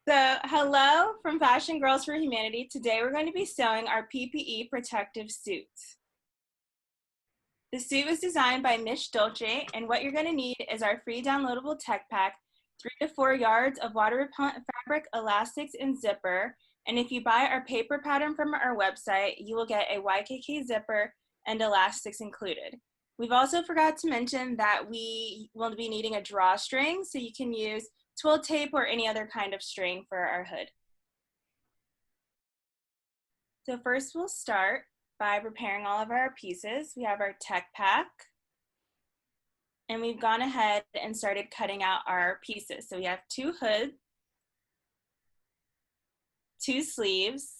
So, hello from Fashion Girls for Humanity. Today we're going to be sewing our PPE Protective Suit. The suit was designed by Miss Dolce, and what you're going to need is our free downloadable tech pack, 3 to 4 yards of water-repellent fabric, elastics, and zipper. And if you buy our paper pattern from our website, you will get a YKK zipper and elastics included. We've also forgot to mention that we will be needing a drawstring, so you can use twill tape or any other kind of string for our hood. So first we'll start by preparing all of our pieces. We have our tech pack, and we've gone ahead and started cutting out our pieces. So we have 2 hoods, 2 sleeves,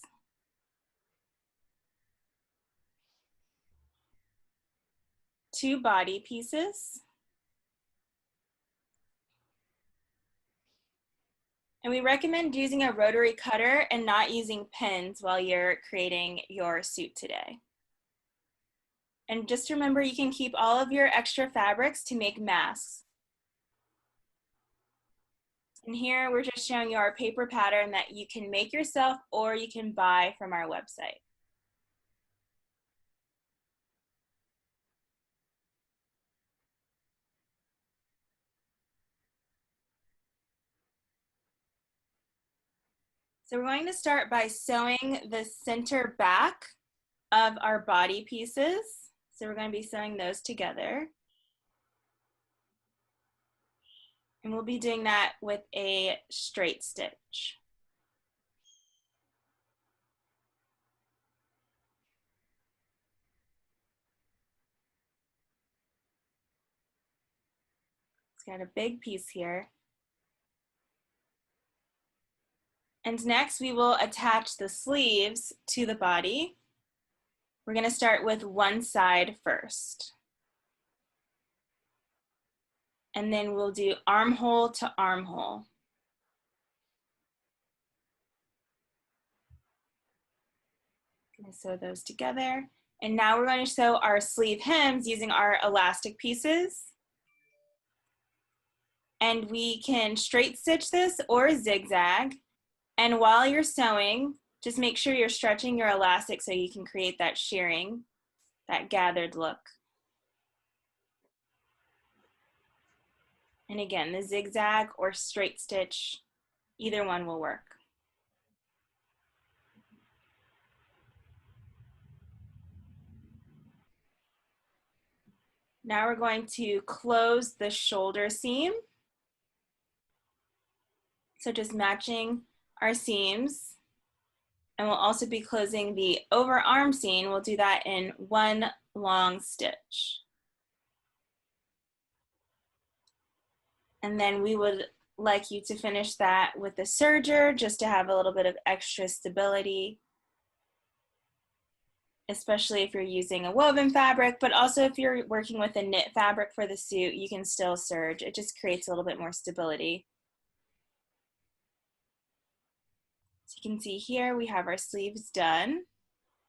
2 body pieces, and we recommend using a rotary cutter and not using pins while you're creating your suit today. And just remember, you can keep all of your extra fabrics to make masks. And here we're just showing you our paper pattern that you can make yourself or you can buy from our website. So we're going to start by sewing the center back of our body pieces. So we're going to be sewing those together. And we'll be doing that with a straight stitch. It's got a big piece here. And next we will attach the sleeves to the body. We're going to start with one side first. And then we'll do armhole to armhole. Going to sew those together. And now we're going to sew our sleeve hems using our elastic pieces. And we can straight stitch this or zigzag. And while you're sewing, just make sure you're stretching your elastic so you can create that shearing, that gathered look. And again, the zigzag or straight stitch, either one will work. Now we're going to close the shoulder seam. So just matching our seams. And we'll also be closing the overarm seam. We'll do that in one long stitch. And then we would like you to finish that with the serger just to have a little bit of extra stability, especially if you're using a woven fabric, but also if you're working with a knit fabric for the suit, you can still serge. It just creates a little bit more stability. So you can see here we have our sleeves done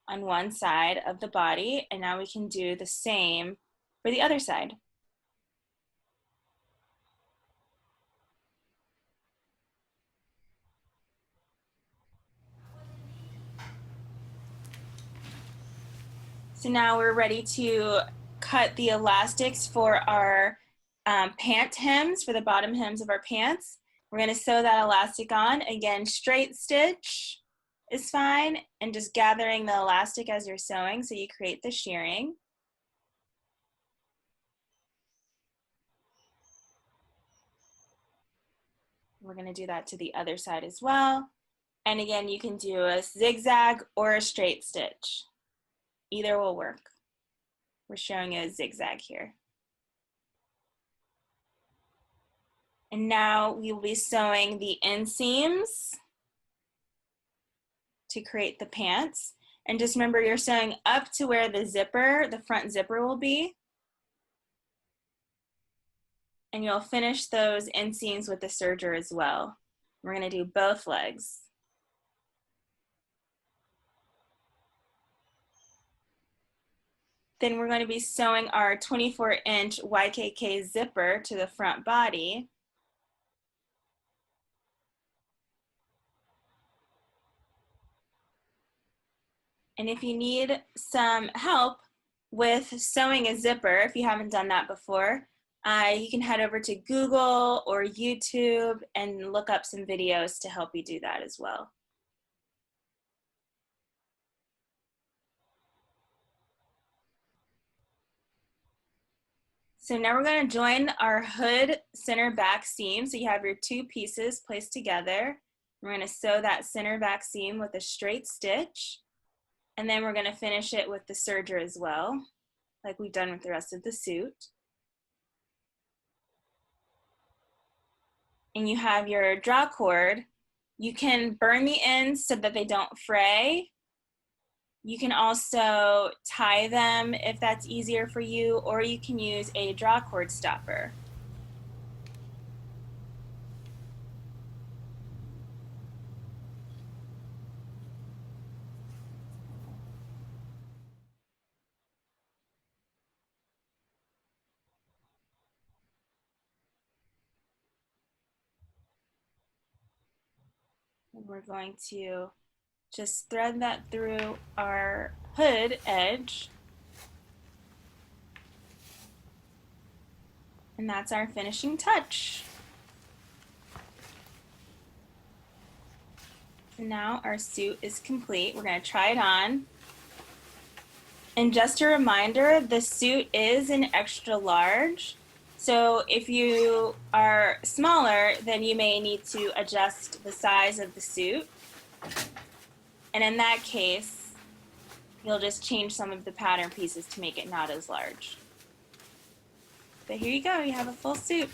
on one side of the body, and now we can do the same for the other side. So now we're ready to cut the elastics for our pant hems, for the bottom hems of our pants. We're going to sew that elastic on. Again, straight stitch is fine, and just gathering the elastic as you're sewing so you create the shearing. We're going to do that to the other side as well. And again, you can do a zigzag or a straight stitch. Either will work. We're showing a zigzag here. And now we will be sewing the inseams to create the pants. And just remember, you're sewing up to where the zipper, the front zipper will be. And you'll finish those inseams with the serger as well. We're going to do both legs. Then we're going to be sewing our 24-inch YKK zipper to the front body. And if you need some help with sewing a zipper, if you haven't done that before, you can head over to Google or YouTube and look up some videos to help you do that as well. So now we're going to join our hood center back seam. So you have your two pieces placed together. We're going to sew that center back seam with a straight stitch. And then we're going to finish it with the serger as well, like we've done with the rest of the suit. And you have your draw cord. You can burn the ends so that they don't fray. You can also tie them if that's easier for you, or you can use a draw cord stopper. And we're going to just thread that through our hood edge. And that's our finishing touch. And now our suit is complete. We're going to try it on. And just a reminder, the suit is an extra large. So if you are smaller, then you may need to adjust the size of the suit. And in that case, you'll just change some of the pattern pieces to make it not as large. But here you go, you have a full suit.